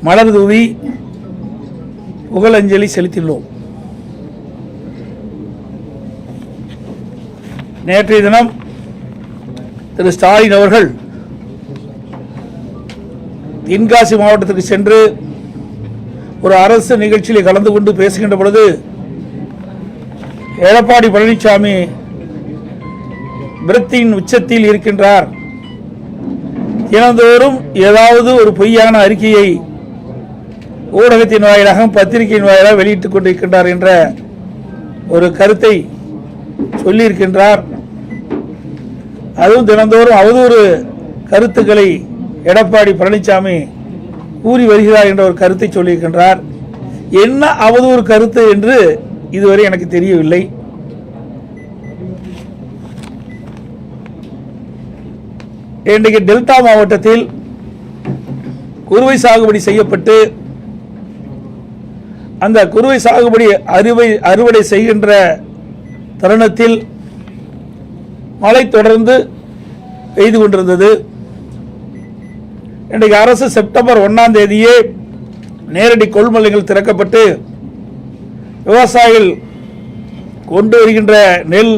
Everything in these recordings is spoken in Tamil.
மலர் தூவி புகழஞ்சலி செலுத்தியுள்ளோம். நேற்றைய தினம் திரு ஸ்டாலின் அவர்கள் தென்காசி மாவட்டத்திற்கு சென்று ஒரு அரசு நிகழ்ச்சியில் கலந்து கொண்டு பேசுகின்ற பொழுது எடப்பாடி பழனிசாமி விரக்தியின் உச்சத்தில் இருக்கின்றார், தினந்தோறும் ஏதாவது ஒரு பொய்யான அறிக்கையை ஊடகத்தின் வாயிலாக பத்திரிகையின் வாயிலாக வெளியிட்டுக் கொண்டிருக்கின்றார் என்ற ஒரு கருத்தை சொல்லியிருக்கின்றார். அதுவும் தினந்தோறும் அவதூறு கருத்துக்களை எடப்பாடி பழனிசாமி கூறி வருகிறார் என்ற ஒரு கருத்தை சொல்லியிருக்கின்றார். என்ன அவதூறு கருத்து என்று இதுவரை எனக்கு தெரியவில்லை. இன்றைக்கு டெல்டா மாவட்டத்தில் குறுவை சாகுபடி செய்யப்பட்டு அந்த குறுவை சாகுபடி அறுவடை செய்கின்ற தருணத்தில் மழை தொடர்ந்து பெய்து கொண்டிருந்தது. இன்றைக்கு அரசு செப்டம்பர் 1ஆம் தேதியே நேரடி கொள்முதல்கள் திறக்கப்பட்டு விவசாயிகள் கொண்டு வருகின்ற நெல்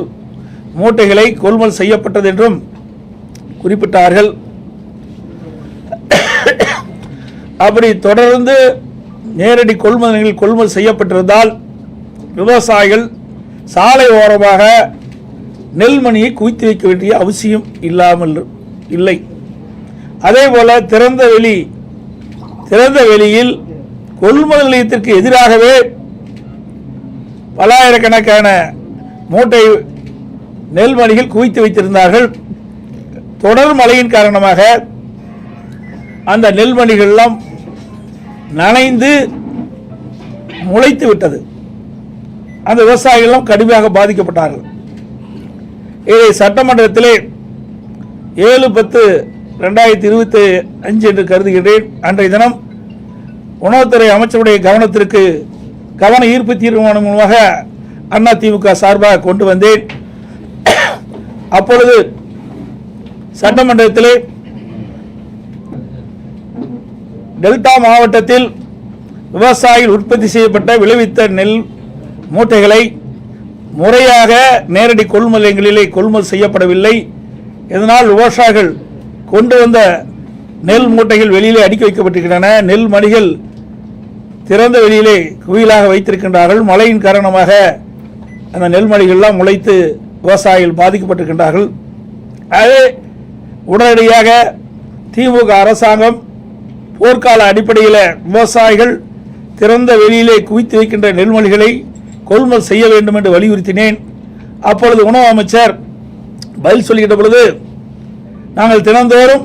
மூட்டைகளை கொள்முதல் செய்யப்பட்டது என்றும் குறிப்பிட்டார்கள். அப்படி தொடர்ந்து நேரடி கொள்முதல் செய்யப்பட்டிருந்தால் விவசாயிகள் சாலை ஓரமாக நெல்மணியை குவித்து வைக்க வேண்டிய அவசியம் இல்லாமல் இல்லை. அதே போல திறந்த வெளியில் கொள்முதல் நிலையத்திற்கு எதிராகவே பல்லாயிரக்கணக்கான மூட்டை நெல்மணிகள் குவித்து வைத்திருந்தார்கள். தொடர் மழையின் காரணமாக அந்த நெல்மணிகள் எல்லாம் நனைந்து முளைத்து விட்டது. அந்த விவசாயிகள் கடுமையாக பாதிக்கப்பட்டார்கள். இதை சட்டமன்றத்திலே 7/10/2025 என்று கருதுகிறேன். அன்றைய தினம் உணவுத்துறை அமைச்சருடைய கவன ஈர்ப்பு தீர்மானம் மூலமாக அதிமுக சார்பாக கொண்டு வந்தேன். அப்பொழுது சட்டமன்றத்திலே டெல்டா மாவட்டத்தில் விவசாயிகள் உற்பத்தி செய்யப்பட்ட விளைவித்த நெல் மூட்டைகளை முறையாக நேரடி கொள்முதல் நிலையங்களிலே கொள்முதல் செய்யப்படவில்லை. இதனால் விவசாயிகள் கொண்டு வந்த நெல் மூட்டைகள் வெளியிலே அடுக்கி வைக்கப்பட்டிருக்கின்றன. நெல் மணிகள் திறந்த வெளியிலே குவியலாக வைத்திருக்கின்றார்கள். மழையின் காரணமாக அந்த நெல்மணிகள்லாம் முளைத்து விவசாயிகள் பாதிக்கப்பட்டிருக்கின்றார்கள். அதே உடனடியாக திமுக அரசாங்கம் போர்க்கால அடிப்படையில் விவசாயிகள் திறந்த வெளியிலே குவித்து வைக்கின்ற நெல்மணிகளை கொள்முதல் செய்ய வேண்டும் என்று வலியுறுத்தினேன். அப்பொழுது உணவு அமைச்சர் பதில் சொல்லுகின்ற பொழுது, நாங்கள் தினந்தோறும்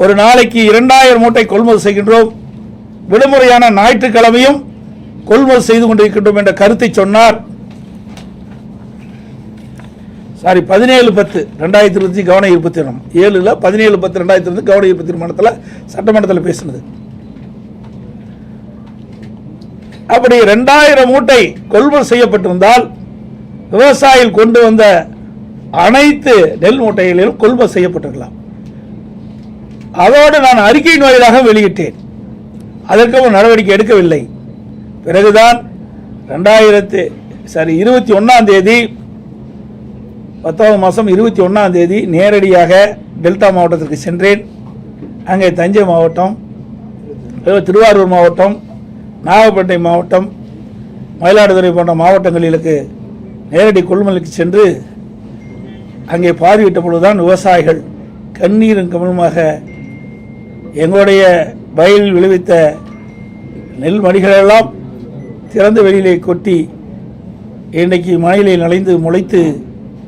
ஒரு நாளைக்கு 2000 மூட்டை கொள்முதல் செய்கின்றோம், விடுமுறையான ஞாயிற்றுக்கிழமையும் கொள்முதல் செய்து கொண்டிருக்கின்றோம் என்ற கருத்தை சொன்னார். 17/10/2025 கவன ஈர்ப்பு தீர்மானம் 17/10/2025 கவன ஈர்ப்பு தீர்மானத்தில் சட்டமன்றத்தில் பேசினது. அப்படி 2000 மூட்டை கொள்முதல் செய்யப்பட்டிருந்தால் விவசாயிகள் கொண்டு வந்த அனைத்து நெல் மூட்டைகளிலும் கொள்முதல் செய்யப்பட்டிருக்கலாம். அதோடு நான் அறிக்கையின் வாயிலாக வெளியிட்டேன். அதற்கு நடவடிக்கை எடுக்கவில்லை. பிறகுதான் 21ஆம் தேதி 10ஆம் மாதம் 21ஆம் தேதி நேரடியாக டெல்டா மாவட்டத்திற்கு சென்றேன். அங்கே தஞ்சை மாவட்டம், திருவாரூர் மாவட்டம், நாகப்பட்டினை மாவட்டம், மயிலாடுதுறை போன்ற மாவட்டங்களுக்கு நேரடி கொள்முதலுக்கு சென்று அங்கே பார்வையிட்ட பொழுதுதான் விவசாயிகள் கண்ணீரும் கமலுமாக எங்களுடைய வயலில் விளைவித்த நெல் மணிகளெல்லாம் திறந்த வெளியிலே கொட்டி இன்றைக்கு மழையிலே நனைந்து முளைத்து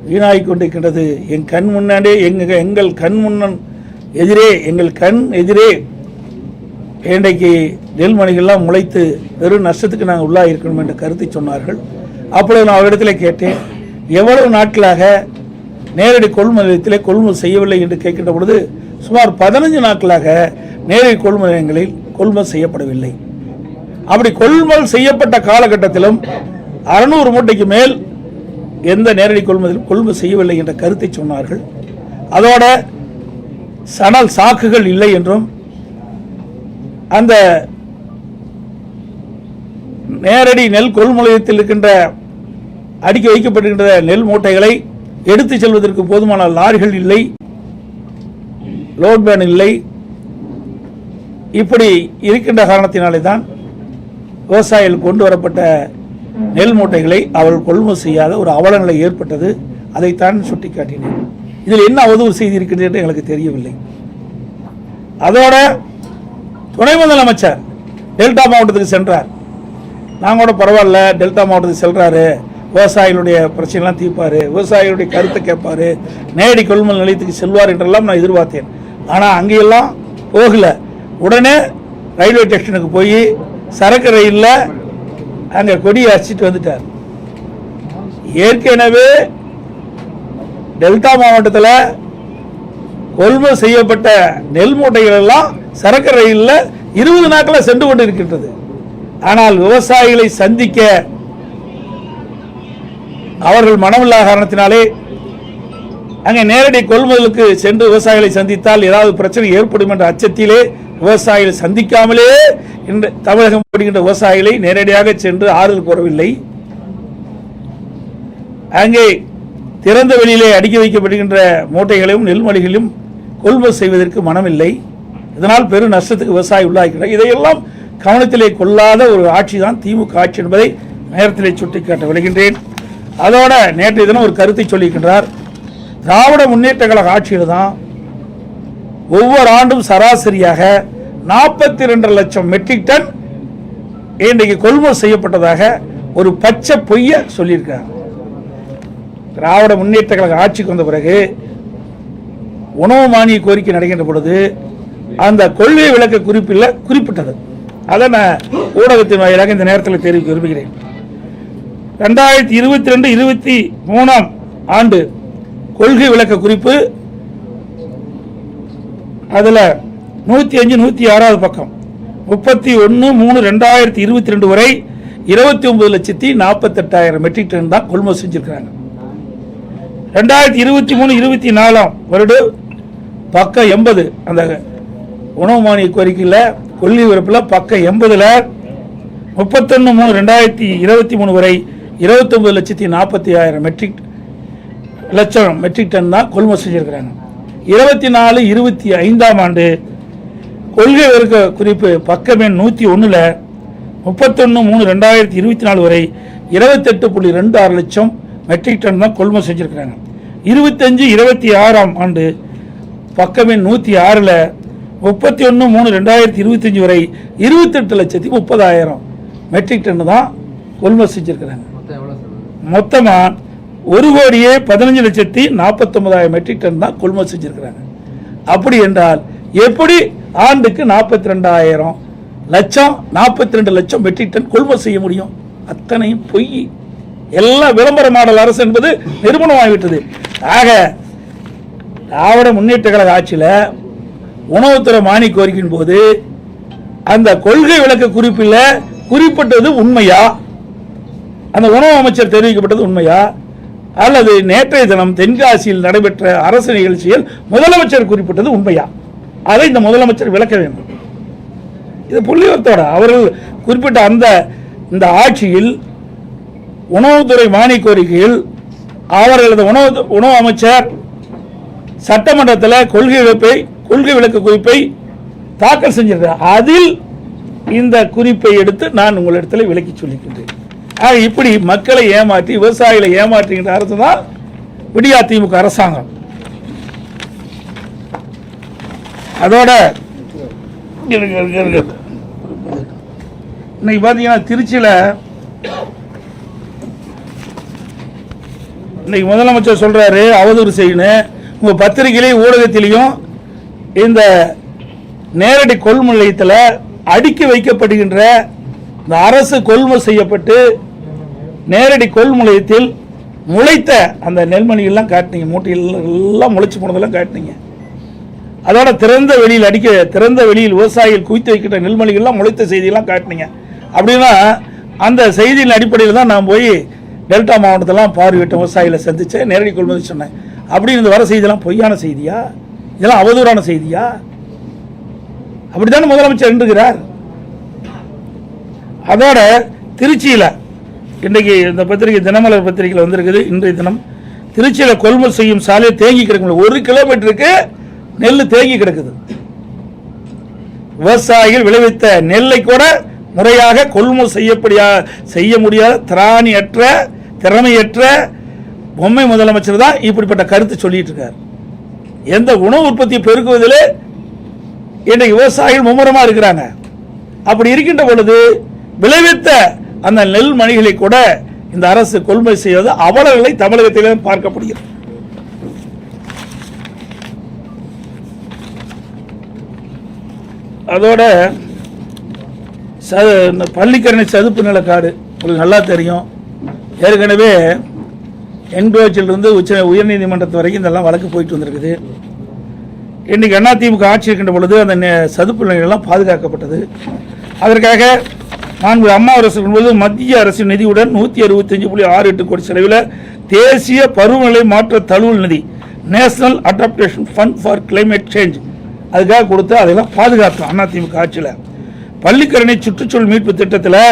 வீணாகிக் கொண்டிருக்கின்றது. என் கண் முன்னாடி எங்கள் கண் முன்னன் எதிரே எங்கள் கண் எதிரே இன்றைக்கு நெல்மணிகள்லாம் முளைத்து பெரும் நஷ்டத்துக்கு நாங்கள் உள்ளாக இருக்கணும் என்ற கருத்தை சொன்னார்கள். அப்பொழுது நான் அவரிடத்தில் கேட்டேன், எவ்வளவு நாட்களாக நேரடி கொள்முதல் நிலையத்திலே கொள்முதல் செய்யவில்லை என்று கேட்கின்ற பொழுது சுமார் 15 நாட்களாக நேரடி கொள்முதல் நிலையங்களில் கொள்முதல் செய்யப்படவில்லை. அப்படி கொள்முதல் செய்யப்பட்ட காலகட்டத்திலும் 600 மூட்டைக்கு மேல் எந்த நேரடி கொள்முதல் செய்யவில்லை என்ற கருத்தை சொன்னார்கள். அதோட சணல் சாக்குகள் இல்லை என்றும் அந்த நேரடி நெல் கொள்முதலத்தில் இருக்கின்ற அடுக்கி வைக்கப்பட்டிருக்கின்ற நெல் மூட்டைகளை எடுத்து செல்வதற்கு போதுமான லாரிகள் இல்லை, லோட் பேன் இல்லை. இப்படி இருக்கின்ற காரணத்தினாலே தான் விவசாயிகள் கொண்டு வரப்பட்ட நெல் மூட்டைகளை அவர்கள் கொள்முதல் செய்யாத ஒரு அவல நிலை ஏற்பட்டது. அதைத்தான் சுட்டிக்காட்டினேன். இதில் என்ன அவதூறு செய்தி இருக்கிறது என்று எங்களுக்கு தெரியவில்லை. அதோட துணை முதலமைச்சர் டெல்டா மாவட்டத்துக்கு சென்றார். நாங்கள் கூட பரவாயில்ல, டெல்டா மாவட்டத்துக்கு செல்றாரு, விவசாயிகளுடைய பிரச்சனைலாம் தீர்ப்பாரு, விவசாயிகளுடைய கருத்தை கேட்பாரு, நேரடி கொள்முதல் நிலையத்துக்கு செல்வார் என்றெல்லாம் நான் எதிர்பார்த்தேன். ஆனால் அங்கெல்லாம் போகல. உடனே ரயில்வே ஸ்டேஷனுக்கு போய் சரக்கு ரயிலில் அங்கே கொடியை அடிச்சிட்டு வந்துட்டார். ஏற்கனவே டெல்டா மாவட்டத்தில் கொள்முதல் செய்யப்பட்ட நெல் மூட்டைகள் எல்லாம் சரக்கு ரயிலில் 20 நாட்களில் சென்று கொண்டு இருக்கின்றது. ஆனால் விவசாயிகளை சந்திக்க அவர்கள் மனமில்லாத காரணத்தினாலே அங்கே நேரடி கொள்முதலுக்கு சென்று விவசாயிகளை சந்தித்தால் ஏதாவது பிரச்சனை ஏற்படும் என்ற அச்சத்திலே விவசாயிகளை சந்திக்காமலே இன்று தமிழகம் படுகின்ற விவசாயிகளை நேரடியாக சென்று ஆறுதல் கூறவில்லை. அங்கே திறந்த வெளியிலே அடுக்கி வைக்கப்படுகின்ற மூட்டைகளையும் நெல்மணிகளையும் கொள்முதல் செய்வதற்கு மனமில்லை. இதனால் பெரும் நஷ்டத்துக்கு விவசாயி உள்ளாகிறார். இதையெல்லாம் கவனத்திலே கொள்ளாத ஒரு ஆட்சி தான் திமுக ஆட்சி என்பதை நேரத்திலே சுட்டிக்காட்ட விளைகின்றேன். அதோட நேற்றைய தினம் ஒரு கருத்தை சொல்லியிருக்கின்றார். திராவிட முன்னேற்ற கழக ஆட்சியில் தான் ஒவ்வொரு ஆண்டும் சராசரியாக 42 லட்சம் மெட்ரிக் டன் இன்றைக்கு கொள்முதல் செய்யப்பட்டதாக ஒரு பச்சை பொய்ய சொல்லியிருக்கார். திராவிட முன்னேற்ற கழக ஆட்சிக்கு வந்த பிறகு உணவு மானிய கோரிக்கை நடக்கின்ற பொழுது அந்த கொள்கை விளக்க குறிப்பில் குறிப்பிட்டது. அதை நான் ஊடகத்தின் வாயிலாக இந்த நேரத்தில் தெரிவிக்க விரும்புகிறேன். 2022-23 ஆண்டு கொள்கை விளக்க குறிப்பு அதில் 105, 106 பக்கம் 31/3/2022 வரை 29,48,000 மெட்ரிக் டன் தான் கொள்முதல் செஞ்சிருக்கிறாங்க. 2023-24 வருடம் பக்கம் 80 அந்த உணவு மானிய கோரிக்கையில் கொள்கை விளப்பில் பக்கம் 80ல் 31/3/2023 வரை 29,40,000 மெட்ரிக் டன் தான் கொள்முதல் செஞ்சிருக்கிறாங்க. 24-25 ஆண்டு கொள்கை விளக்க குறிப்பு பக்கம் எண் 101ல் 31/3/2024 வரை 28.26 லட்சம் மெட்ரிக் டன் தான் கொள்முதல் செஞ்சிருக்கிறாங்க. 25-26 ஆண்டு பக்கம் எண் 106ல் 31/3/2025 வரை 28,30,000 மெட்ரிக் டன் தான் கொள்முதல் செஞ்சிருக்கிறாங்க. மொத்தமா 1,15,49,000 மெட்ரிக் டன் தான் கொள்முதல் செஞ்சிருக்கிறாங்க. அப்படி என்றால் எப்படி ஆண்டுக்கு 42 லட்சம் மெட்ரிக் டன் கொள்முதல் செய்ய முடியும்? அத்தனையும் பொய். எல்லாம் விளம்பர மாடல் அரசு என்பது நிரூபணமாகிவிட்டது. ஆக திராவிட முன்னேற்ற கழக ஆட்சியில் உணவுத்துறை மானிய கோரிக்கையின் போது அந்த கொள்கை விளக்க குறிப்பில் குறிப்பிட்டது உண்மையா? அந்த உணவு அமைச்சர் தெரிவிக்கப்பட்டது உண்மையா? அல்லது நேற்றைய தினம் தென்காசியில் நடைபெற்ற அரசு நிகழ்ச்சியில் முதலமைச்சர் குறிப்பிட்டது உண்மையா? அதை இந்த முதலமைச்சர் விளக்க வேண்டும். இது புள்ளிவரத்தோட அவர்கள் குறிப்பிட்ட இந்த ஆட்சியில் உணவுத்துறை மானிய கோரிக்கையில் அவர்களது உணவு அமைச்சர் சட்டமன்றத்தில் கொள்கை விளக்க குறிப்பை தாக்கல் செஞ்சிருக்கிறார். அதில் இந்த குறிப்பை எடுத்து நான் உங்களிடத்தில் விளக்கி சொல்லிக்கின்றேன். இப்படி மக்களை ஏமாற்றி விவசாயிகளை ஏமாற்றுகின்ற அரசு தான் விடியா திமுக அரசாங்கம். அதோட இன்னைக்கு பார்த்தீங்கன்னா திருச்சியில் இன்னைக்கு முதலமைச்சர் சொல்றாரு அவதூறு செய்யணும். உங்க பத்திரிகையிலையும் ஊடகத்திலையும் இந்த நேரடி கொள்முதல் நிலையத்தில் அடுக்கி வைக்கப்படுகின்ற இந்த அரசு கொள்முதல் செய்யப்பட்டு நேரடி கொள்முதல் நிலையத்தில் முளைத்த அந்த நெல்மணிகள்லாம் காட்டினீங்க, மூட்டைகள் எல்லாம் முளைச்சு போனதெல்லாம் காட்டினீங்க. அதோட திறந்த வெளியில் விவசாயிகள் குவித்து வைக்கிற நெல்மணிகள்லாம் முளைத்த செய்தியெல்லாம் காட்டினீங்க. அப்படின்னா அந்த செய்தியின் அடிப்படையில் தான் நான் போய் டெல்டா மாவட்டத்தெல்லாம் பார்வையிட்ட விவசாயிகளை சந்திச்சேன், நேரடி கொள்முதல் சொன்னேன். அப்படி இந்த வர செய்தியெல்லாம் பொய்யான செய்தியா? இதெல்லாம் அவதூறான செய்தியா? அப்படித்தானே முதலமைச்சர் இருக்கிறார். அதோட திருச்சியில் இன்றைக்கு இந்த பத்திரிகை தினமலர் பத்திரிகையில் வந்திருக்குது. இன்றைய தினம் திருச்சியில் கொள்முதல் செய்யும் சாலையை தேங்கி கிடக்கும். 1 கிலோமீட்டருக்கு நெல் தேங்கி கிடக்குது. விவசாயிகள் விளைவித்த நெல்லை கூட முறையாக கொள்முதல் செய்ய முடியாத திறமையற்ற பொம்மை முதலமைச்சர் தான் இப்படிப்பட்ட கருத்து சொல்லிட்டு இருக்கார். எந்த உணவு உற்பத்தியை பெருக்குவதில் இன்றைக்கு விவசாயிகள் மும்முரமாக இருக்கிறாங்க. அப்படி இருக்கின்ற பொழுது விளைவித்த அந்த நெல் மணிகளை கூட இந்த அரசு கொள்முதல் செய்வது அவலங்களை தமிழகத்திலே பார்க்கப்படுகிறது. அதோட பள்ளிக்கரணை சதுப்பு நில காடு உங்களுக்கு நல்லா தெரியும். ஏற்கனவே என்க்ரோச்சிலிருந்து உயர்நீதிமன்றத்து வரைக்கும் இதெல்லாம் வழக்கு போயிட்டு வந்திருக்குது. இன்றைக்கு அதிமுக ஆட்சி இருக்கின்ற பொழுது அந்த சதுப்பு நிலையெல்லாம் பாதுகாக்கப்பட்டது. அதற்காக அம்மா அரசு என்பது மத்திய அரசின் நிதியுடன் 165.68 கோடி செலவில் தேசிய பருவநிலை மாற்ற தழுவல் நிதி national adaptation fund for climate change அதுக்காக கொடுத்து அதெல்லாம் பாதுகாத்தோம் அதிமுக ஆட்சியில். பள்ளிக்கரணை சுற்றுச்சூழல் மீட்பு திட்டத்தில்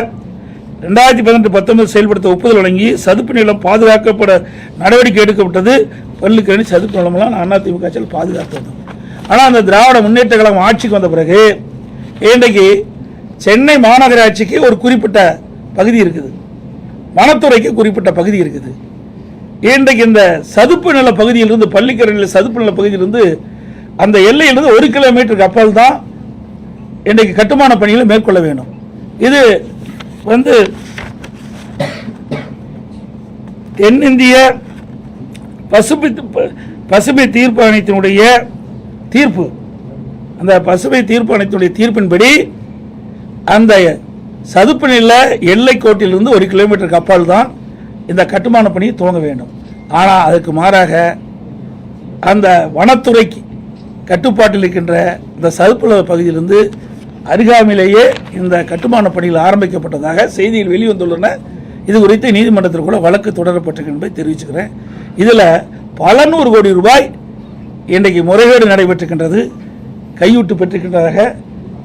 2018-19 செயல்படுத்த ஒப்புதல் வழங்கி சதுப்பு நிலம் பாதுகாக்கப்பட நடவடிக்கை எடுக்கப்பட்டது. பள்ளிக்கரணை சதுப்பு நிலமெல்லாம் அதிமுக ஆட்சியில் பாதுகாத்தது. ஆனால் அந்த திராவிட முன்னேற்ற கழகம் ஆட்சிக்கு வந்த பிறகு இன்றைக்கு சென்னை மாநகராட்சிக்கு ஒரு குறிப்பிட்ட பகுதி இருக்குது, வனத்துறைக்கு குறிப்பிட்ட பகுதி இருக்குது. இன்றைக்கு இந்த சதுப்பு நில பகுதியிலிருந்து பள்ளிக்கரணையில் சதுப்பு நில பகுதியிலிருந்து அந்த எல்லையிலிருந்து 1 கிலோமீட்டருக்கு அப்பால் தான் இன்றைக்கு கட்டுமான பணிகளை மேற்கொள்ள வேண்டும். இது தென்னிந்திய பசுமை தீர்ப்பு ஆணையத்தினுடைய தீர்ப்பு. அந்த பசுமை தீர்ப்பு ஆணையத்தினுடைய தீர்ப்பின்படி அந்த சதுப்பு நில எல்லை கோட்டிலிருந்து 1 கிலோமீட்டருக்கு அப்பால் தான் இந்த கட்டுமான பணியை துவங்க வேண்டும். ஆனால் அதுக்கு மாறாக அந்த வனத்துறைக்கு கட்டுப்பாட்டில் இருக்கின்ற இந்த சதுப்பு நில பகுதியிலிருந்து அருகாமையிலேயே இந்த கட்டுமான பணிகள் ஆரம்பிக்கப்பட்டதாக செய்திகள் வெளிவந்துள்ளன. இது குறித்து நீதிமன்றத்தில் கூட வழக்கு தொடரப்பட்டிருக்கு என்பதை தெரிவிச்சுக்கிறேன். இதில் பல 100 கோடி ரூபாய் இன்றைக்கு முறைகேடு நடைபெற்றிருக்கின்றது, கையூட்டு பெற்றிருக்கின்றதாக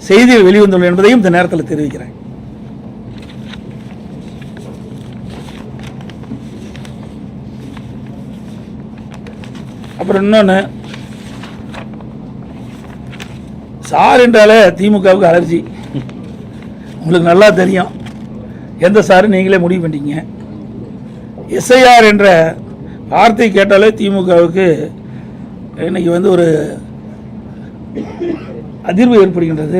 செய்திகள் வெளிவந்துள்ளன என்பதையும் இந்த நேரத்தில் தெரிவிக்கிறேன். அப்புறம் இன்னொன்று, சார் என்றாலே திமுகவுக்கு அலர்ஜி. உங்களுக்கு நல்லா தெரியும், எந்த சார் நீங்களே முடிவு பண்ணிட்டீங்க. எஸ்ஐஆர் என்ற வார்த்தை கேட்டாலே திமுகவுக்கு இன்னைக்கு ஒரு அதிர்வு ஏற்படுகின்றது,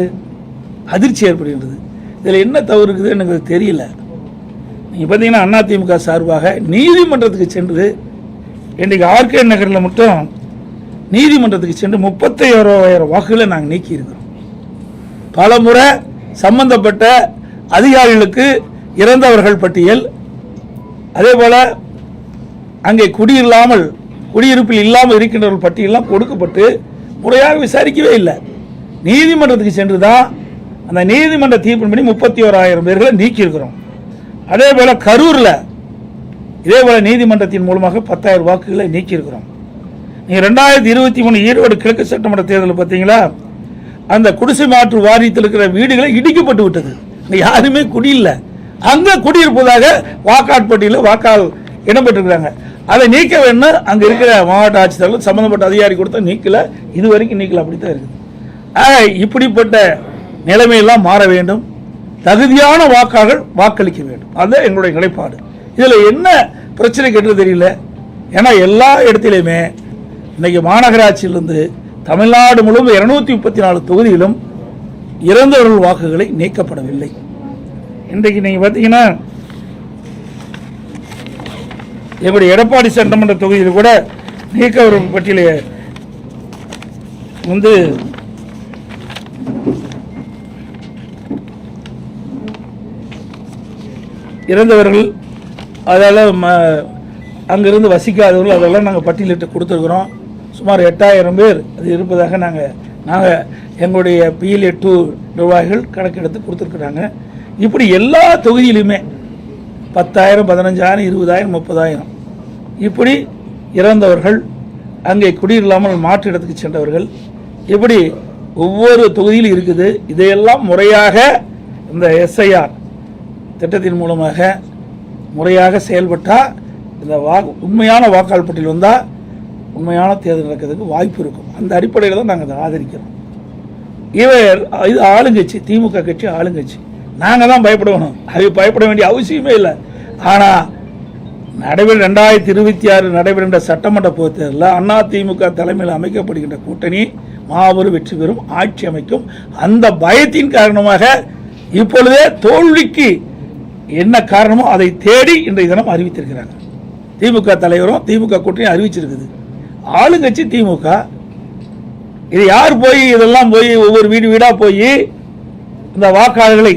அதிர்ச்சி ஏற்படுகின்றது. இதில் என்ன தவறு இருக்குது எனக்கு தெரியல. நீங்கள் பார்த்தீங்கன்னா அதிமுக சார்பாக நீதிமன்றத்துக்கு சென்று இன்றைக்கு ஆர்கே நகரில் மட்டும் நீதிமன்றத்துக்கு சென்று 31,000 வாக்குகளை நாங்கள் நீக்கியிருக்கிறோம். பல முறை சம்பந்தப்பட்ட அதிகாரிகளுக்கு இறந்தவர்கள் பட்டியல், அதே போல் அங்கே குடியிருப்பில் இல்லாமல் இருக்கின்றவர்கள் பட்டியலாம் கொடுக்கப்பட்டு முறையாக விசாரிக்கவே இல்லை. நீதிமன்றத்துக்கு சென்று தான் அந்த நீதிமன்ற தீர்ப்பின்படி 31,000 பேர்களை நீக்கியிருக்கிறோம். அதே போல் கரூரில் இதே போல் நீதிமன்றத்தின் மூலமாக 10,000 வாக்குகளை நீக்கியிருக்கிறோம். நீங்கள் 2023 ஈரோடு கிழக்கு சட்டமன்ற தேர்தலில் பார்த்தீங்களா, அந்த குடிசை மாற்று வாரியத்தில் இருக்கிற வீடுகளை இடிக்கப்பட்டு விட்டது. யாருமே குடியில்லை, அங்கே குடியிருப்பதாக வாக்காளர் பட்டியலில் வாக்காளர் இடம்பெற்றிருக்கிறாங்க. அதை நீக்க வேண்டும். அங்கே இருக்கிற மாவட்ட ஆட்சித்தலைவர் சம்பந்தப்பட்ட அதிகாரி கொடுத்தா நீக்கல, இது வரைக்கும் நீக்கல, அப்படித்தான் இருக்குது. இப்படிப்பட்ட நிலைமையெல்லாம் மாற வேண்டும். தகுதியான வாக்காளர்கள் வாக்களிக்க வேண்டும். அதுதான் எங்களுடைய நிலைப்பாடு. இதில் என்ன பிரச்சனை கேட்டு தெரியல. ஏன்னா எல்லா இடத்திலுமே இன்னைக்கு மாநகராட்சியிலிருந்து தமிழ்நாடு முழுவதும் 234 தொகுதியிலும் இறந்தவர்கள் வாக்குகளை நீக்கப்படவில்லை. இன்றைக்கு நீங்கள் பார்த்தீங்கன்னா எங்களுடைய எடப்பாடி சட்டமன்ற தொகுதியில் கூட நீக்கவர்கள் பட்டியலே இறந்தவர்கள், அதெல்லாம் அங்கிருந்து வசிக்காதவர்கள், அதெல்லாம் நாங்கள் பட்டியலிட்டு கொடுத்துருக்குறோம். சுமார் 8,000 பேர் அது இருப்பதாக நாங்கள் எங்களுடைய PLA2 நிர்வாகிகள் கணக்கெடுத்து கொடுத்துருக்குறாங்க. இப்படி எல்லா தொகுதியிலுமே 10,000, 15,000, 20,000, 30,000 இப்படி இறந்தவர்கள், அங்கே குடியில்லாமல் மாற்று இடத்துக்கு சென்றவர்கள், இப்படி ஒவ்வொரு தொகுதியிலும் இருக்குது. இதையெல்லாம் முறையாக இந்த எஸ்ஐஆர் திட்டத்தின் மூலமாக முறையாக செயல்பட்டால் இந்த உண்மையான வாக்காளர் பட்டியல் வந்தால் உண்மையான தேர்தல் நடக்கிறதுக்கு வாய்ப்பு இருக்கும். அந்த அடிப்படையில் தான் நாங்கள் அதை ஆதரிக்கிறோம். இது ஆளுங்கட்சி, திமுக கட்சி ஆளுங்கட்சி. நாங்கள் தான் பயப்படணும், அது பயப்பட வேண்டிய அவசியமே இல்லை. ஆனால் 2026 நடைபெறுகின்ற சட்டமன்ற பொதுத் தேர்தலில் அதிமுக தலைமையில் அமைக்கப்படுகின்ற கூட்டணி மாபெரும் வெற்றி பெறும், ஆட்சி அமைக்கும். அந்த பயத்தின் காரணமாக இப்பொழுதே தோல்விக்கு என்ன காரணமோ அதை தேடி இன்றைய தினம் அறிவித்திருக்கிறாங்க. திமுக தலைவரும் திமுக கூட்டணி அறிவிச்சிருக்குது. ஆளுங்கட்சி திமுக. இது யார் போய் இதெல்லாம் போய் ஒவ்வொரு வீடாக போய் இந்த வாக்காளர்களை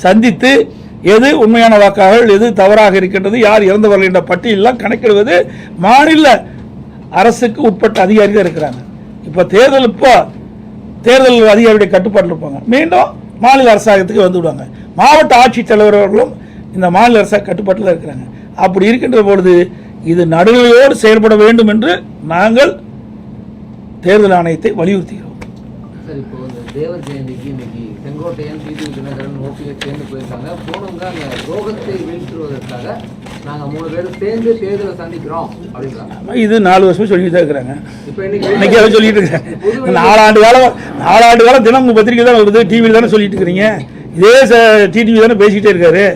சந்தித்து எது உண்மையான வாக்காளர்கள், எது தவறாக இருக்கின்றது, யார் இறந்தவர்கள் என்ற பட்டியலெல்லாம் கணக்கிடுவது மாநில அரசுக்கு உட்பட்ட அதிகாரிகள் இருக்கிறாங்க. இப்போ தேர்தல் அதிகாரியுடைய கட்டுப்பாட்டில் இருப்பாங்க. மீண்டும் மாநில அரசாங்கத்துக்கு வந்து விடுவாங்க. மாவட்ட ஆட்சித்தலைவர்களும் இந்த மாநில அரசாங்க கட்டுப்பாட்டில் இருக்கிறாங்க. அப்படி இருக்கின்ற பொழுது இது நடுநிலையோடு செயல்பட வேண்டும் என்று நாங்கள் தேர்தல் ஆணையத்தை வலியுறுத்துகிறோம். தேவர் ஜெயந்திக்கு இன்னைக்கு செங்கோட்டையன் டிடிவி தினகரன் ஓபிஎஸ் சேர்ந்து போயிருக்காங்க. போனவங்க அந்த ரோகத்தை வீழ்த்துவதற்காக நாங்கள் 3 பேரும் சேர்ந்து தேர்தலை சந்திக்கிறோம் அப்படின்றாங்க. இது 4 வருஷம் சொல்லிட்டு தான் இருக்கிறாங்க. இப்போ இன்னைக்கு அதை சொல்லிட்டு இருக்காங்க. 4 ஆண்டு காலம் தினம் உங்கள் பத்திரிகை தான் வருது, டிவியில் தானே சொல்லிட்டு இருக்கிறீங்க. இதே டிடிவி தானே பேசிக்கிட்டே இருக்காரு,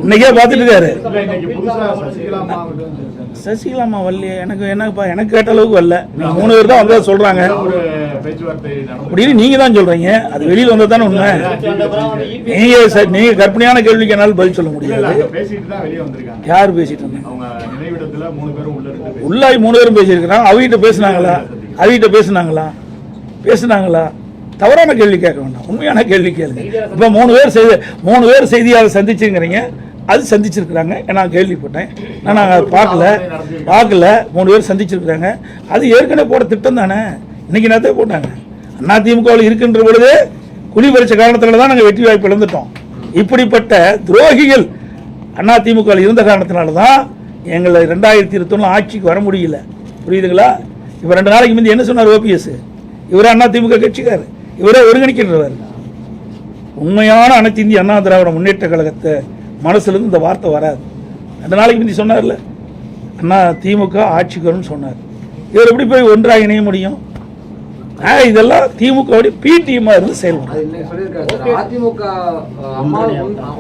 இன்னைக்கே பார்த்துட்டு இருக்காரு. சசிகலாமா வரலையே, எனக்கு கேட்ட அளவுக்கு வரல. நீங்க 3 பேர் தான் வந்தா சொல்றாங்க அப்படின்னு நீங்க தான் சொல்றீங்க. அது வெளியில் வந்தா தானே உண்மை. நீங்க கற்பனையான கேள்விக்கு என்னால் பதில் சொல்ல முடியாது. யார் பேசிட்டு இருந்தாங்க? உள்ளாய் 3 பேரும் பேசியிருக்கிறாங்க. அவகிட்ட பேசினாங்களா? தவறான கேள்வி கேட்க வேண்டாம், உண்மையான கேள்வி கேளுங்க. இப்போ 3 பேர் செய்தியாளர் சந்திச்சுங்கிறீங்க. அது சந்திச்சிருக்கிறாங்க, நான் கேள்விப்பட்டேன். நான் பார்க்கல 3 பேர் சந்திச்சிருக்கிறாங்க. அது ஏற்கனவே போட திட்டம் தானே, இன்னைக்கு நேரத்தை போட்டாங்க. அதிமுகவில் இருக்கின்ற பொழுது குழி பறிச்ச காரணத்தினால தான் நாங்கள் வெற்றி வாய்ப்பு இழந்துட்டோம். இப்படிப்பட்ட துரோகிகள் அதிமுகவில் இருந்த காரணத்தினால தான் எங்களை 2021 ஆட்சிக்கு வர முடியல. புரியுதுங்களா? இப்போ 2 நாளைக்கு முந்தைய என்ன சொன்னார் ஓபிஎஸ்? இவரே அதிமுக கட்சிக்கார், இவரே ஒருங்கிணைக்கின்றவர். உண்மையான அனைத்து இந்திய அண்ணா திராவிட முன்னேற்ற கழகத்தை மனசுலேருந்து இந்த வார்த்தை வராது. 2 நாளைக்கு முந்தி சொன்னார்ல, அண்ணா திமுக ஆட்சிக்கு வரும்னு சொன்னார். இவர் எப்படி போய் ஒன்றாக இணைய முடியும்? இதெல்லாம் திமுக பிடிஎம் இருந்து செயல்படும். அதிமுக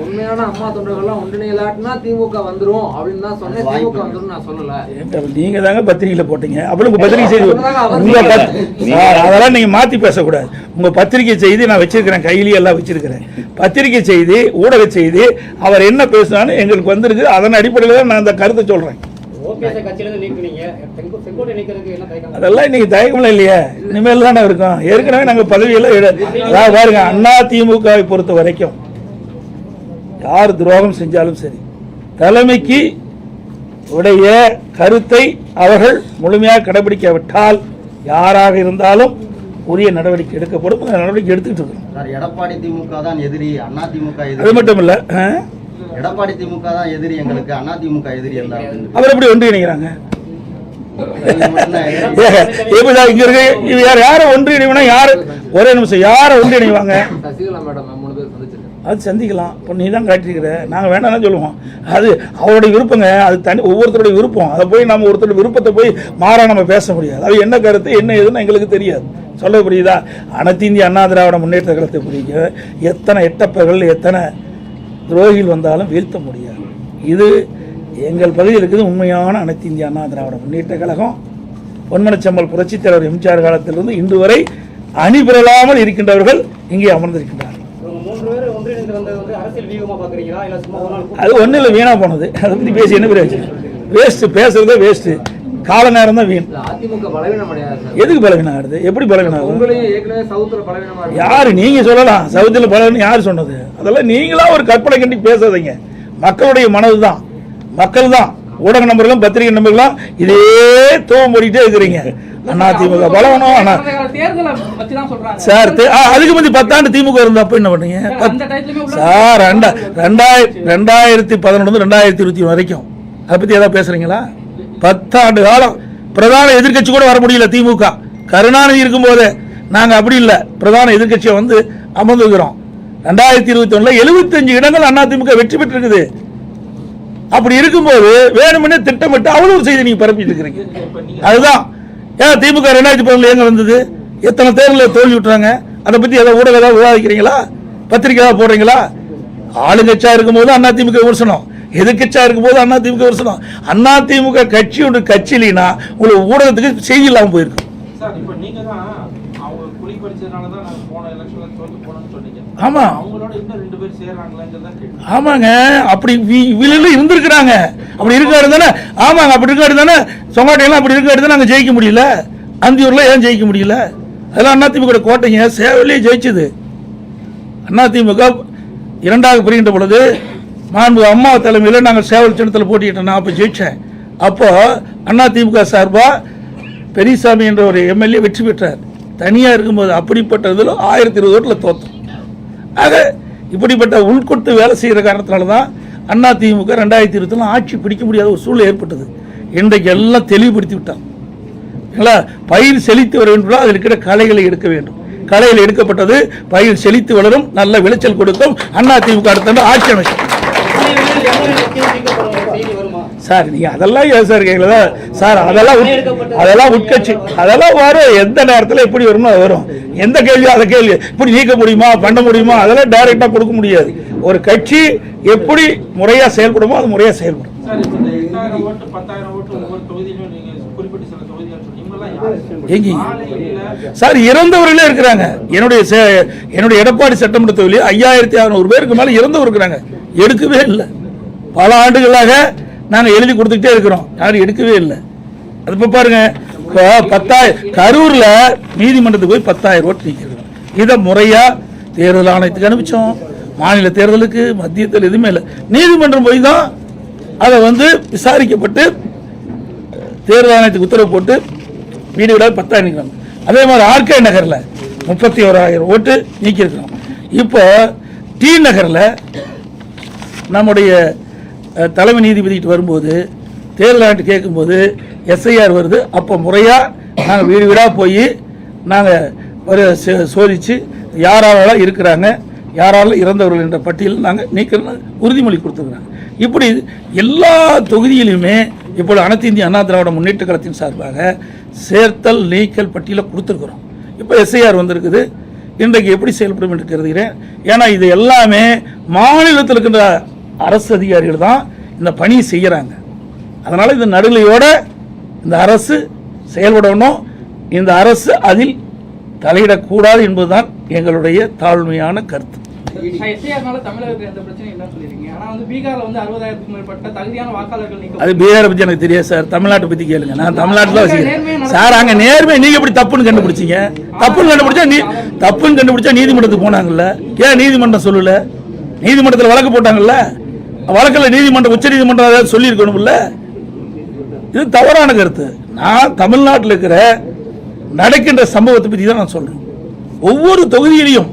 உண்மையான அம்மா தொண்டர்கள்லாம் ஒன்றிணையலாட்டினா திமுக வந்துரும் அப்படின்னு தான் சொன்னேன். திமுக வந்துரும் நான் சொல்லல. நீங்க தாங்க பத்திரிகையில போட்டீங்க. அப்புறம் உங்க பத்திரிகை செய்தி அதெல்லாம் நீங்க மாத்தி பேசக்கூடாது. உங்க பத்திரிகை செய்தி நான் வச்சிருக்கிறேன், கையிலேயே எல்லாம் வச்சிருக்கிறேன். பத்திரிகை செய்தி, ஊடக செய்தி, அவர் என்ன பேசினாலும் எங்களுக்கு வந்திருக்கு. அதன் அடிப்படையில் தான் நான் அந்த கருத்தை சொல்றேன். அதெல்லாம் இன்னைக்கு தயக்கம்ல இல்லையா, இனிமேல் தானே இருக்கும். ஏற்கனவே நாங்க பதவியெல்லாம் பாருங்க. அண்ணா திமுகவை பொறுத்த வரைக்கும் யார் துரோகம் செஞ்சாலும் சரி, தலைமைக்கு உடைய கருத்தை அவர்கள் முழுமையாக கடைபிடிக்காவிட்டால் யாராக இருந்தாலும் உரிய நடவடிக்கை எடுக்கப்படும். நடவடிக்கை எடுத்துக்கிட்டு இருக்கோம். எடப்பாடி திமுக தான் எதிரி, அண்ணா திமுக அது மட்டும் இல்ல, எடப்பாடி திமுக தான் எதிரி எங்களுக்கு, அண்ணா திமுக எதிரி. அவர் எப்படி ஒன்றிணைக்கிறாங்க? இங்க இருக்கு யார ஒன்றிணைவனா? யாரு ஒரே நிமிஷம் யார ஒன்றிணைவாங்க? அது சந்திக்கலாம். இப்போ நீ தான் காட்டிருக்கிற, நாங்கள் வேண்டாம் சொல்லுவோம். அது அவருடைய விருப்பங்க, அது தனி ஒவ்வொருத்தருடைய விருப்பம். அதை போய் நம்ம ஒருத்தருடைய விருப்பத்தை போய் மாறா நம்ம பேச முடியாது. அது என்ன கருத்து என்ன ஏதுன்னு எங்களுக்கு தெரியாது. சொல்ல புரியுதா? அனைத்து இந்திய அண்ணா திராவிட முன்னேற்ற கழகத்தை புரியுங்க. எத்தனை எட்டப்பர்கள் எத்தனை துரோகிகள் வந்தாலும் வீழ்த்த முடியாது. இது எங்கள் பகுதியில் இருக்குது உண்மையான அனைத்து இந்திய அண்ணா திராவிட முன்னேற்ற கழகம். பொன்மனச்செம்மல் புரட்சித் தலைவர் எம்ஜிஆர் காலத்திலிருந்து இன்று வரை அணிபெறலாமல் இருக்கின்றவர்கள் இங்கே அமர்ந்திருக்கின்றார்கள். அது ஒன்றும் இல்லை, வீணா போனது. அதை பற்றி பேசி என்ன பேர் வேஸ்ட், பேசுறதே வேஸ்ட், கால நேரம் தான் வீண். எதுக்கு பலவீனம் ஆகுது? எப்படி பலவீனம் ஆகுது? யாரு நீங்க சொல்லலாம் சவுத்தில் பலவீனம் யாரு சொன்னது? அதெல்லாம் நீங்களா ஒரு கற்பனை கண்டி பேசாதீங்க. மக்களுடைய மனது தான், மக்கள் தான், ஊடக நம்பர்களும் பத்திரிகை நம்பர்களும் இதே தூவம் போடிட்டே இருக்கிறீங்க. அதிமுக பலவனம் சார். அதுக்கு முந்தி 10 ஆண்டு திமுக இருந்தா அப்ப என்ன பண்ணீங்க சார்? 2011 2021 வரைக்கும் அதை பத்தி ஏதாவது பேசுறீங்களா? 10 ஆண்டு காலம் பிரதான எதிர்கட்சி கூட வர முடியல திமுக. கருணாநிதி இருக்கும் போது நாங்கள் அப்படி இல்லை, பிரதான எதிர்க்கட்சியை வந்து அமர்ந்துக்கிறோம். 2021 75 இடங்கள் அதிமுக வெற்றி பெற்றிருக்குது. அப்படி இருக்கும்போது வேணுமென்னே திட்டமிட்டு அவ்வளவு செய்தி நீங்க பரப்பிட்டு இருக்கிறீங்க. அதுதான் ஏன் திமுக 2011 எங்க வந்தது, எத்தனை தேர்தலில் தோல்வி விட்டுறாங்க, அதை பத்தி ஏதாவது ஊடகம் ஏதாவது விவாதிக்கிறீங்களா, பத்திரிகை ஏதாவது போடுறீங்களா? ஆளுங்கட்சியா இருக்கும்போது அதிமுக விமர்சனம், எதிர்கட்சியா இருக்கும்போது அதிமுக விமர்சனம். அதிமுக கட்சியோட கட்சியிலனா உங்களுக்கு ஊடகத்துக்கு செய்தி இல்லாமல் போயிருக்கு. ஆமா ஆமாங்க, அப்படி இருந்திருக்கிறாங்க. அப்படி இருக்காரு தானே, ஆமாங்க அப்படி இருக்காரு தானே, சொங்காட்டையெல்லாம் அப்படி இருக்காரு தானே நாங்கள் ஜெயிக்க முடியல. அந்தியூர்ல ஏன் ஜெயிக்க முடியல? அதெல்லாம் அதிமுக கோட்டைங்க, சேவலையே ஜெயிச்சது. அதிமுக இரண்டாவது பிரிகின்ற பொழுது மாண்பு அம்மா தலைமையில் நாங்கள் சேவல் சின்னத்தில் போட்டிக்கிட்டோம். நான் அப்போ ஜெயிச்சேன். அப்போ அதிமுக சார்பா பெரியசாமி என்ற ஒரு எம்எல்ஏ வெற்றி பெற்றார். தனியாக இருக்கும்போது அப்படிப்பட்டதில் 1020 ஓட்டில் தோற்றோம். ஆக இப்படிப்பட்ட உள்கொட்டு வேலை செய்கிற காரணத்தினால தான் அதிமுக 2020 ஆட்சி பிடிக்க முடியாத ஒரு சூழ்நிலை ஏற்பட்டது. இன்றைக்கு எல்லாம் தெளிவுபடுத்தி விட்டாங்க. பயிர் செழித்து வர வேண்டும், அதில் இருக்கிற களைகளை எடுக்க வேண்டும். களைகள் எடுக்கப்பட்டது, பயிர் செழித்து வளரும், நல்ல விளைச்சல் கொடுக்கும். அதிமுக அடுத்த ஆட்சி அமைக்கும். சார் நீங்க அதெல்லாம் ஏன் சார் கேட்கல சார்? அதெல்லாம் உட்கட்சி, அதெல்லாம் வரும். எந்த நேரத்தில் எப்படி வருமோ அது வரும். எந்த கேள்வியோ அதை கேள்வி இப்படி நீக்க முடியுமா, பண்ண முடியுமா, அதெல்லாம் டைரக்டா கொடுக்க முடியாது. ஒரு கட்சி எப்படி முறையா செயல்படுமோ அது முறையா செயல்படும். சார் இறந்தவர்களே இருக்கிறாங்க. என்னுடைய எடப்பாடி சட்டமன்ற தொகுதியில் 5600 பேருக்கு மேல இறந்தவர் இருக்கிறாங்க. எடுக்கவே இல்லை. பல ஆண்டுகளாக நாங்கள் எழுதி கொடுத்துக்கிட்டே இருக்கிறோம், யாரும் எடுக்கவே இல்லை. அது இப்போ பாருங்க, இப்போ 10,000 கரூர்ல நீதிமன்றத்துக்கு போய் 10,000 ஓட்டு நீக்கிறோம். இதை முறையா தேர்தல் ஆணையத்துக்கு அனுப்பிச்சோம். மாநில தேர்தலுக்கு மத்தியத்தில் எதுவுமே இல்லை. நீதிமன்றம் போய் தான் அதை வந்து விசாரிக்கப்பட்டு தேர்தல் ஆணையத்துக்கு உத்தரவு போட்டு வீடு விட 10,000 நீக்கிறோம். அதே மாதிரி ஆர்கே நகரில் 31,000 ஓட்டு நீக்கியிருக்கிறோம். இப்போ டி நகரில் நம்முடைய தலைமை நீதிபதிக்கிட்டு வரும்போது தேர்தல் ஆணையத்தை கேட்கும்போது எஸ்ஐஆர் வருது. அப்போ முறையாக நாங்கள் வீடு வீடாக போய் நாங்கள் ஒரு சோதித்து யாராலாம் இருக்கிறாங்க, யாராலும் இறந்தவர்கள் என்ற பட்டியல் நாங்கள் நீக்க உறுதிமொழி கொடுத்துருக்குறாங்க. இப்படி எல்லா தொகுதியிலுமே இப்போது அனைத்து இந்திய அண்ணா திராவிட முன்னேற்ற கழகத்தின் சார்பாக சேர்த்தல் நீக்கல் பட்டியலை கொடுத்துருக்குறோம். இப்போ எஸ்ஐஆர் வந்திருக்குது. இன்றைக்கு எப்படி செயல்படும் என்று கருதுகிறேன். ஏன்னா இது எல்லாமே மாநிலத்தில் இருக்கின்ற அரசு அதிகாரிகள் தான் இந்த பணியை செய்கிறாங்க. அதனால் இந்த நடுநிலையோட இந்த அரசு செயல்படணும். இந்த அரசு அதில் தலையிடக்கூடாது என்பதுதான் எங்களுடைய தாழ்மையான கருத்து. அது பீகாரை பற்றி எனக்கு தெரியாது சார். தமிழ்நாட்டை பற்றி கேளுங்க. நான் தமிழ்நாட்டில் வசிக்கிறேன் சார். அங்கே நேர்மையை நீங்கள் எப்படி தப்புன்னு கண்டுபிடிச்சிங்க? தப்புன்னு கண்டுபிடிச்சா நீதிமன்றத்துக்கு போனாங்கல்ல, ஏன் நீதிமன்றம் சொல்லல? நீதிமன்றத்தில் வழக்கு போட்டாங்கல்ல, வழக்கில் நீதிமன்றம் உச்ச நீதிமன்றம் அதாவது சொல்லியிருக்கணும்ல. இது தவறான கருத்து. நான் தமிழ்நாட்டில் இருக்கிற நடக்கின்ற சம்பவத்தை பற்றி தான் நான் சொல்றேன். ஒவ்வொரு தொகுதியிலையும்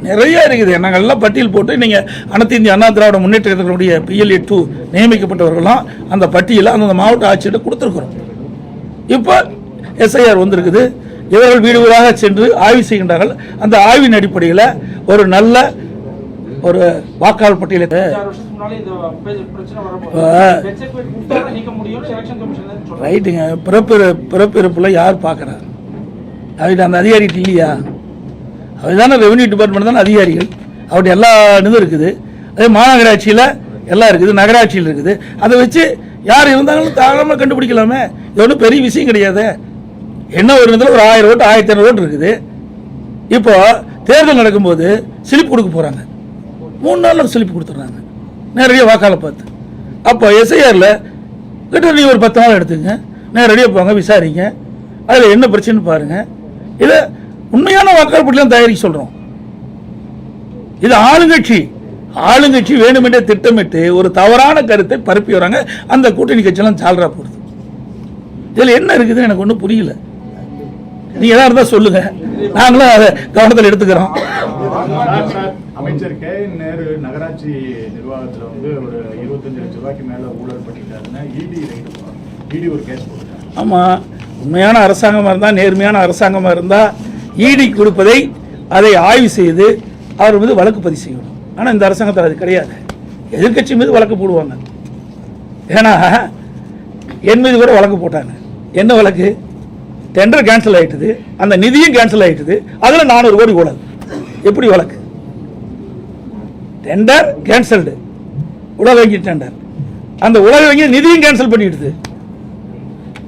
நிறைய இருக்குது. நாங்கள் எல்லாம் பட்டியல் போட்டு நீங்கள் அனைத்து இந்திய அண்ணா திராவிட முன்னேற்ற கழகத்தினுடைய PLA 2 நியமிக்கப்பட்டவர்களாம் அந்த பட்டியலை அந்த மாவட்ட ஆட்சியிட கொடுத்துருக்குறோம். இப்போ எஸ்ஐஆர் வந்திருக்குது. இவர்கள் வீடு வீடாக சென்று ஆய்வு செய்கின்றார்கள். அந்த ஆய்வின் அடிப்படையில் ஒரு நல்ல ஒரு வாக்காளர் பட்டியலை ரைட்டுங்க. பிறப்பிறப்புல யார் பார்க்குறாரு? அது அந்த அதிகாரிகிட்ட இல்லையா? அதுதானே ரெவன்யூ டிபார்ட்மெண்ட் தானே அதிகாரிகள். அவருடைய எல்லா இதுவும் இருக்குது. அதே மாநகராட்சியில் எல்லாம் இருக்குது, நகராட்சியில் இருக்குது. அதை வச்சு யார் இருந்தாலும் தாராளமாக கண்டுபிடிக்கலாமே. இது ஒன்றும் பெரிய விஷயம் கிடையாது. என்ன ஒரு இடத்துல ஒரு 1000 ஓட்டு 1500 ஓட்டு இருக்குது. இப்போ தேர்தல் நடக்கும்போது ஸ்லிப் கொடுக்க போகிறாங்க. 3 நாளில் ஸ்லிப் கொடுத்துட்றாங்க நேரடியாக வாக்காளர் பார்த்து. அப்போ எஸ்ஐஆரில் கிட்ட நீங்கள் ஒரு 10 நாள் எடுத்துங்க, நேரடியாக போங்க, விசாரிங்க, அதில் என்ன பிரச்சனைன்னு பாருங்கள். இதை உண்மையான வாக்காளர் பட்டியலாம் தயாரிக்க சொல்கிறோம். இது ஆளுங்கட்சி வேணுமென்றே திட்டமிட்டு ஒரு தவறான கருத்தை பரப்பி வராங்க. அந்த கூட்டணி கட்சியெல்லாம் சால்ரா போடுது. இதில் என்ன இருக்குதுன்னு எனக்கு ஒன்றும் புரியல. நீங்க எதா இருந்தா சொல்லுங்க, நாங்களும் அதை கவனத்தில் எடுத்துக்கிறோம். அமைச்சர் KN நேரு நகராட்சி நிர்வாகத்தில் வந்து ஒரு 25 லட்சம் ரூபாய்க்கு மேல ஊழல் பண்ணிட்டாருன்னா இடி ஒரு கேஸ் போட்டாங்க. ஆமா, உண்மையான அரசாங்கமா இருந்தா, நேர்மையான அரசாங்கமா இருந்தா இடி கொடுப்பதை அதை ஆய்வு செய்து அவர் மீது வழக்கு பதிவு செய்யணும். ஆனால் இந்த அரசாங்கத்தில் அது கிடையாது. எதிர்க்கட்சி மீது வழக்கு போடுவாங்க. ஏன்னா என் மீது கூட வழக்கு போட்டாங்க. என்ன வழக்கு? டெண்டர் கேன்சல் ஆயிட்டுது, அந்த நிதியும் கேன்சல் ஆயிட்டுது, அதில் 400 கோடி ஊழல். எப்படி வழக்கு? டெண்டர் கேன்சல்டு, உலக வங்கி டெண்டர், அந்த உலக வங்கி நிதியும் கேன்சல் பண்ணிடுது.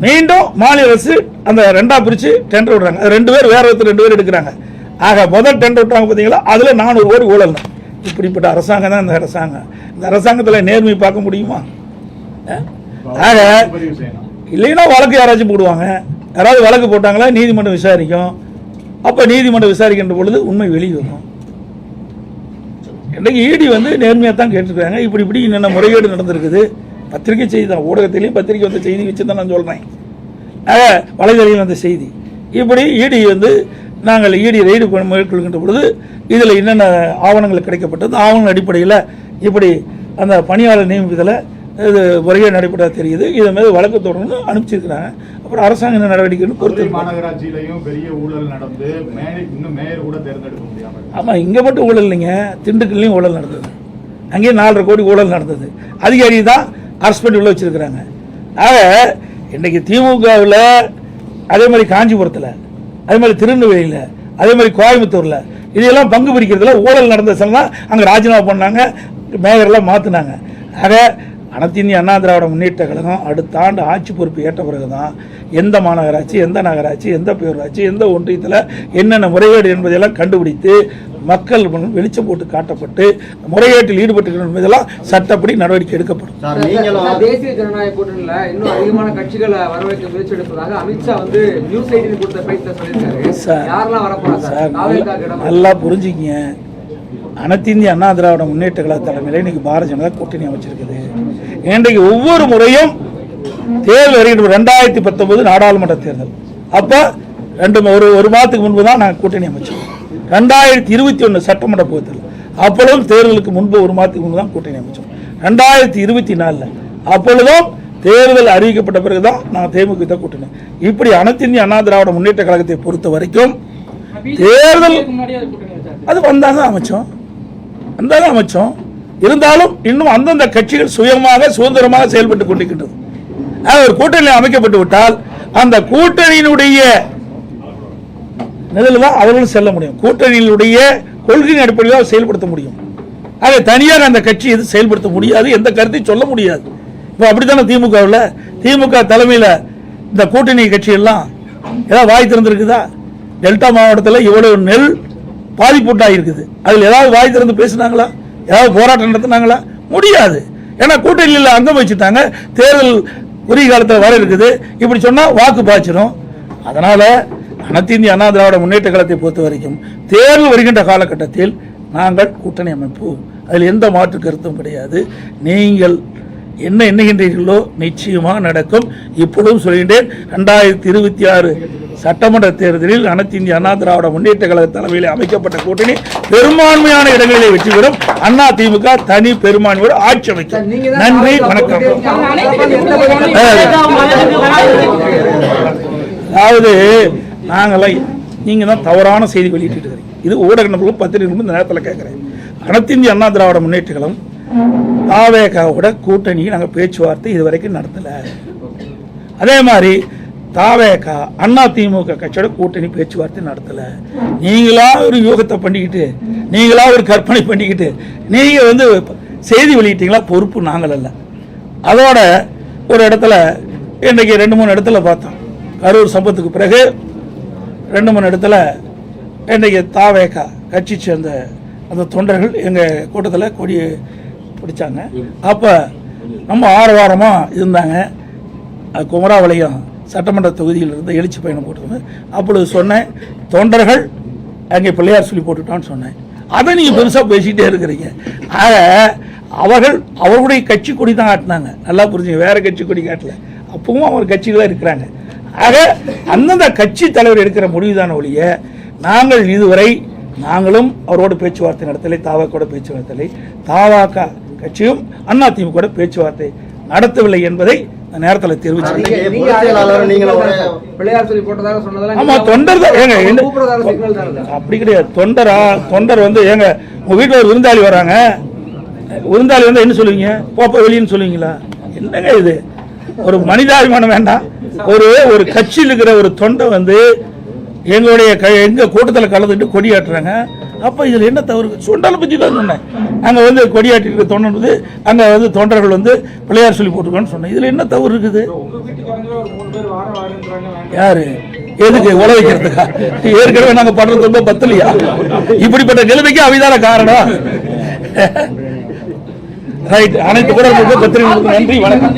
மீண்டும் மாநில அரசு அந்த ரெண்டா பிரிச்சு டெண்டர் விடுறாங்க. அது 2 பேர் வேற ஒருத்தர் 2 பேர் எடுக்கிறாங்க. ஆக முதல் டெண்டர் விட்டாங்க பார்த்தீங்களா, அதுல 400 கோடி ஊழல். இப்படிப்பட்ட அரசாங்கம் தான் இந்த அரசாங்கம். இந்த அரசாங்கத்தில் நேர்மை பார்க்க முடியுமா? ஆக இல்லைன்னா வழக்கு யாராச்சும் போடுவாங்க. யாராவது வழக்கு போட்டாங்களா நீதிமன்றம் விசாரிக்கும். அப்ப நீதிமன்றம் விசாரிக்கின்ற பொழுது உண்மை வெளியே வரும். இன்றைக்கு இடி நேர்மையாக தான் கேட்டிருக்காங்க. இப்படி என்னென்ன முறைகேடு நடந்திருக்குது. பத்திரிகை செய்தி தான், ஊடகத்திலையும் பத்திரிகை வந்த செய்தி வச்சு தான் நான் சொல்றேன். வலைதளையில் வந்த செய்தி இப்படி இடி நாங்கள் இடி ரெய்டு மேற்கொள்கின்ற பொழுது இதில் என்னென்ன ஆவணங்கள் கிடைக்கப்பட்டது, ஆவணங்கள் அடிப்படையில் இப்படி அந்த பணியாளர் நியமிப்பதில் இது முறையே நடைபெற்றா தெரியுது. இதன் மீது வழக்கு தொடர்ந்து அனுப்பிச்சிருக்கிறாங்க. அப்புறம் அரசாங்கம் என்ன நடவடிக்கைன்னு பொறுத்து. மாநகராட்சியிலையும் பெரிய ஊழல் நடந்து இன்னும் மேயர் கூட தேர்ந்தெடுக்க முடியாமல். ஆமாம், இங்கே மட்டும் ஊழல் இல்லைங்க, திண்டுக்கல்லையும் ஊழல் நடந்தது. அங்கேயும் 4.5 கோடி ஊழல் நடந்தது. அதிகாரி தான் அரசு பண்ணி உள்ள வச்சிருக்கிறாங்க. ஆக இன்னைக்கு திமுகவில் அதே மாதிரி காஞ்சிபுரத்தில், அதே மாதிரி திருநெல்வேலியில், அதே மாதிரி கோயம்புத்தூரில் இதெல்லாம் பங்கு பிரிக்கிறதுல ஊழல் நடந்த தான் அங்கே ராஜினாமா பண்ணாங்க, மேயர்லாம் மாற்றினாங்க. ஆக அனைத்து இந்திய அண்ணா திராவிட முன்னேற்ற கழகம் அடுத்த ஆண்டு ஆட்சி பொறுப்பு ஏற்ற பிறகுதான் எந்த மாநகராட்சி, எந்த நகராட்சி, எந்த பேரூராட்சி, எந்த ஒன்றியத்தில் என்னென்ன முறைகேடு என்பதையெல்லாம் கண்டுபிடித்து மக்கள் வெளிச்சம் போட்டு காட்டப்பட்டு முறைகேட்டில் ஈடுபட்டு என்பதெல்லாம் சட்டப்படி நடவடிக்கை எடுக்கப்படும். தேசிய ஜனநாயக கூட்டணியில இன்னும் அதிகமான கட்சிகளை வரவேற்க முயற்சி எடுப்பதாக அமித்ஷா நியூஸ் 18 கொடுத்த பேட்டில சொல்லியிருக்காரு. யாரெல்லாம் வரப்போறாங்க? நல்லா புரிஞ்சுக்கிங்க. அனைத்து இந்திய அண்ணா திராவிட முன்னேற்ற கழக தலைமையில இன்னைக்கு பாரதிய ஜனதா கூட்டணி அமைச்சிருக்குது. இன்றைக்கு ஒவ்வொரு முறையும் தேர்தல் வருகின்ற 2019 நாடாளுமன்ற தேர்தல் அப்ப ஒரு மாதத்துக்கு முன்பு தான் நாங்கள் கூட்டணி அமைச்சோம். 2021 சட்டமன்ற தேர்தல் அப்பொழுதும் தேர்தலுக்கு முன்பு ஒரு மாதத்துக்கு முன்பு தான் கூட்டணி அமைச்சோம். 2024 அப்பொழுதும் தேர்தல் அறிவிக்கப்பட்ட பிறகுதான் நாங்கள் தேமுதிக கூட்டணி. இப்படி அனைத்து இந்திய அண்ணா திராவிட முன்னேற்ற கழகத்தை பொறுத்த வரைக்கும் தேர்தல் அது வந்தாங்க அமைச்சோம். இருந்தாலும் இன்னும் அந்தந்த கட்சிகள் சுயமாக சுதந்திரமாக செயல்பட்டுக் கொண்டிருக்கின்றது. ஒரு கூட்டணி அமைக்கப்பட்டு விட்டால் அந்த கூட்டணியினுடைய நிலையில் தான் அவர்களும் செல்ல முடியும். கூட்டணியினுடைய கொள்கையின் அடிப்படையில் செயல்படுத்த முடியும். அதை தனியாக அந்த கட்சி எது செயல்படுத்த முடியாது, எந்த கருத்தையும் சொல்ல முடியாது. இப்போ அப்படித்தானே திமுக தலைமையில் இந்த கூட்டணி கட்சியெல்லாம் ஏதாவது வாய் திறந்திருக்குதா? டெல்டா மாவட்டத்தில் இவ்வளவு நெல் பாதிப்புட்டாக இருக்குது. அதில் ஏதாவது வாய் திறந்து பேசினாங்களா? ஏதாவது போராட்டம் நடத்தினாங்களா? முடியாது. ஏன்னா கூட்டணியில் அங்கம் வச்சுட்டாங்க. தேர்தல் உரிய காலத்தில் வர இருக்குது. இப்படி சொன்னால் வாக்கு பாய்ச்சிடும். அதனால அனைத்து இந்திய அண்ணா திராவிட முன்னேற்ற கழகத்தை பொறுத்த வரைக்கும் தேர்தல் வருகின்ற காலகட்டத்தில் நாங்கள் கூட்டணி அமைப்போம். அதில் எந்த மாற்று கருத்தும் கிடையாது. நீங்கள் என்ன எண்ணுகின்றீர்களோ நிச்சயமாக நடக்கும். இப்பொழுதும் சொல்கின்றேன், 2026 சட்டமன்ற தேர்தலில் அனைத்து இந்திய அண்ணா திராவிட முன்னேற்ற கழக தலைமையில் அமைக்கப்பட்ட கூட்டணி பெரும்பான்மையான இடங்களிலே வெற்றி பெறும். அண்ணா திமுக தனி பெரும்பான்மையோடு ஆட்சி அமைக்கும். நன்றி, வணக்கம். அதாவது நாங்களாம் நீங்க தான் தவறான செய்தி வெளியிட்டு இருக்கிறீங்க. இது ஊடக நபர்களும் பத்திரிகை இந்த நேரத்தில் கேட்கிறேன். அனைத்து இந்திய அண்ணா திராவிட முன்னேற்ற கழகம் தாவேகாவோட கூட்டணியை நாங்கள் பேச்சுவார்த்தை இதுவரைக்கும் நடத்தல. அதே மாதிரி தாவேகா அண்ணா திமுக கட்சியோட கூட்டணி பேச்சுவார்த்தை நடத்தல. நீங்களா ஒரு யோகத்தை பண்ணிக்கிட்டு, நீங்களா ஒரு கற்பனை பண்ணிக்கிட்டு நீங்க செய்தி வெளியிட்டீங்களா? பொறுப்பு நாங்கள் அல்ல. அதோட ஒரு இடத்துல இன்றைக்கு 2-3 இடத்துல பார்த்தோம். கரூர் சம்பவத்துக்கு பிறகு 2-3 இடத்துல இன்றைக்கு தாவேகா கட்சி சேர்ந்த அந்த தொண்டர்கள் எங்கள் கூட்டத்தில் கொடி பிடிச்சாங்க. அப்போ நம்ம ஆரவாரமாக இருந்தாங்க. குமராவளையம் சட்டமன்ற தொகுதியில் இருந்து எழுச்சி பயணம் போட்டுருந்தேன். அப்பொழுது சொன்னேன், தொண்டர்கள் அங்கே பிள்ளையார் சொல்லி போட்டுட்டான்னு சொன்னேன். அதை நீங்கள் பெருசாக பேசிக்கிட்டே இருக்கிறீங்க. ஆக அவர்களுடைய கட்சி கொடி தான் காட்டினாங்க. நல்லா புரிஞ்சுங்க, வேற கட்சி கொடி காட்டல. அப்பவும் அவர் கட்சியில் தான் இருக்கிறாங்க. ஆக அந்தந்த கட்சி தலைவர் எடுக்கிற முடிவுதான ஒழிய நாங்கள் இதுவரை நாங்களும் அவரோட பேச்சுவார்த்தை நடத்தலை, தாவாக்கோட பேச்சுவார்த்தை, தாவாக்கா கட்சியும் அதிமுக பேச்சுவார்த்தை நடத்தவில்லை என்பதை இந்த நேரத்தில் தெரிவிச்சேன். நீங்க செயலாளர் நீங்க பிள்ளையார் சொல்லி போட்டதாக சொன்னதெல்லாம் ஆமா, தொண்டர் தான். ஏங்க என்ன கூப்பிடுறதால சிக்னல் தானே? அப்படி கிடையாது. தொண்டர் வந்து ஏங்க உங்க வீட்டில் ஒரு விருந்தாளி வராங்க, விருந்தாளி வந்து என்ன சொல்லுவீங்க? போப்ப வெளியின்னு சொல்லுவீங்களா? என்னங்க இது? ஒரு மனிதாபிமானம் வேண்டாம். ஒரு கட்சியில் இருக்கிற ஒரு தொண்டை வந்து எங்க கூட்டத்தில் கலந்துட்டு கொடியாட்டுறாங்க. அப்ப இதுல என்ன தவறு? சுண்டலை பற்றி தான் சொன்னேன். அங்க வந்து கொடியாட்டி இருக்க தொண்டர் வந்து அங்க வந்து தொண்டர்கள் வந்து பிள்ளையார் சொல்லி போட்டிருக்கான்னு சொன்னேன். இதுல என்ன தவறு இருக்குது? யாரு எதுக்கு உழ வைக்கிறதுக்கா? ஏற்கனவே நாங்க பண்றது ரொம்ப பத்தலையா? இப்படிப்பட்ட நிலைமைக்கு அவைதான காரணம். ரைட். அனைத்து கூட பத்திரிகை நன்றி, வணக்கம்.